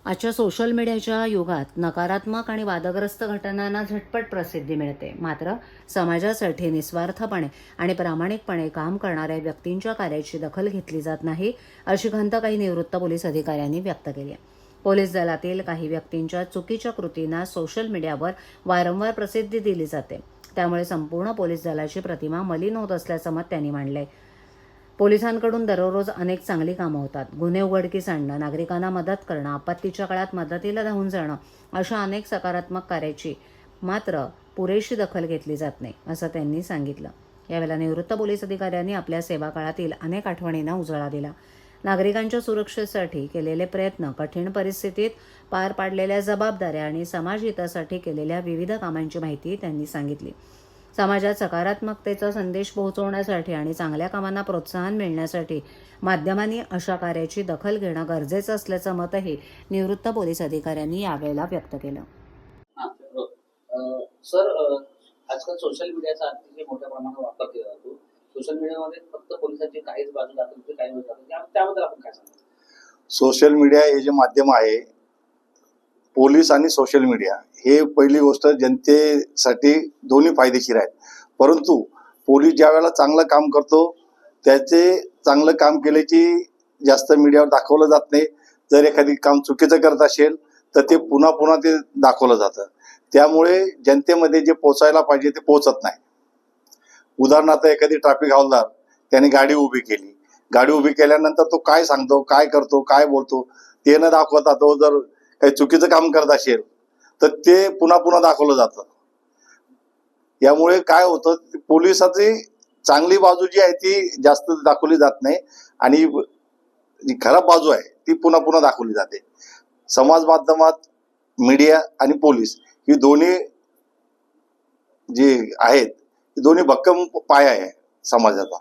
आजच्या सोशल मीडियाच्या युगात नकारात्मक आणि वादग्रस्त घटनांना झटपट प्रसिद्धी मिळते. मात्र समाजासाठी निस्वार्थपणे आणि प्रामाणिकपणे काम करणाऱ्या व्यक्तींच्या कार्याची दखल घेतली जात नाही, अशी खंत काही निवृत्त पोलीस अधिकाऱ्यांनी व्यक्त केली आहे. पोलीस दलातील काही व्यक्तींच्या चुकीच्या कृतींना सोशल मीडियावर वारंवार प्रसिद्धी दिली जाते. त्यामुळे संपूर्ण पोलीस दलाची प्रतिमा मलिन होत असल्याचं मत त्यांनी मांडलंय. पोलिसांकडून दररोज अनेक चांगली कामं होतात. गुन्हे उघडकीस आणणं, नागरिकांना मदत करणं, आपत्तीच्या काळात मदतीला धावून जाणं, अशा अनेक सकारात्मक कार्याची मात्र पुरेशी दखल घेतली जात नाही, असं त्यांनी सांगितलं. यावेळेला निवृत्त पोलीस अधिकाऱ्यांनी आपल्या सेवा काळातील अनेक आठवणींना उजाळा दिला. नागरिकांच्या सुरक्षेसाठी केलेले प्रयत्न, कठीण परिस्थितीत पार पाडलेल्या जबाबदाऱ्या आणि समाजहितासाठी केलेल्या विविध कामांची माहिती त्यांनी सांगितली. समाजात सकारात्मकतेचा संदेश पोहोचवण्यासाठी आणि चांगल्या कामांना प्रोत्साहन मिळण्यासाठी माध्यमांनी अशा कार्याची दखल घेणं गरजेचं असल्याचं मतही निवृत्त पोलीस अधिकाऱ्यांनी यावेळेला व्यक्त केलं. सर, आजकाल सोशल मीडियाचा अतिशय मोठ्या प्रमाणात वापर केला जातो. सोशल मीडियामध्ये फक्त पोलिसांची काहीच बाजू दाखवते, काही बाजू दाखवते. त्याबद्दल आपण काय सांगतो? सोशल मीडिया हे जे माध्यम आहे, पोलीस आणि सोशल मीडिया हे पहिली गोष्ट जनतेसाठी दोन्ही फायदेशीर आहेत. परंतु पोलीस ज्या वेळेला चांगलं काम करतो त्याचे चांगलं काम केल्याची जास्त मीडियावर दाखवलं जात नाही. जर एखादी काम चुकीचं करत असेल तर ते पुन्हा पुन्हा ते दाखवलं जातं. त्यामुळे जनतेमध्ये जे पोचायला पाहिजे ते पोचत नाही. उदाहरणार्थ एखादी ट्रॅफिक हवालदार त्याने गाडी उभी केली, गाडी उभी केल्यानंतर तो काय सांगतो, काय करतो, काय बोलतो ते न दाखवता तो जर काही चुकीचं काम करत असेल तर ते पुन्हा पुन्हा दाखवलं जातं. यामुळे काय होतं, पोलिसाची चांगली बाजू जी आहे ती जास्त दाखवली जात नाही आणि जी खराब बाजू आहे ती पुन्हा पुन्हा दाखवली जाते. समाज माध्यमात मीडिया आणि पोलीस ही दोन्ही जे आहेत, दोन्ही भक्कम पाया आहे समाजाचा.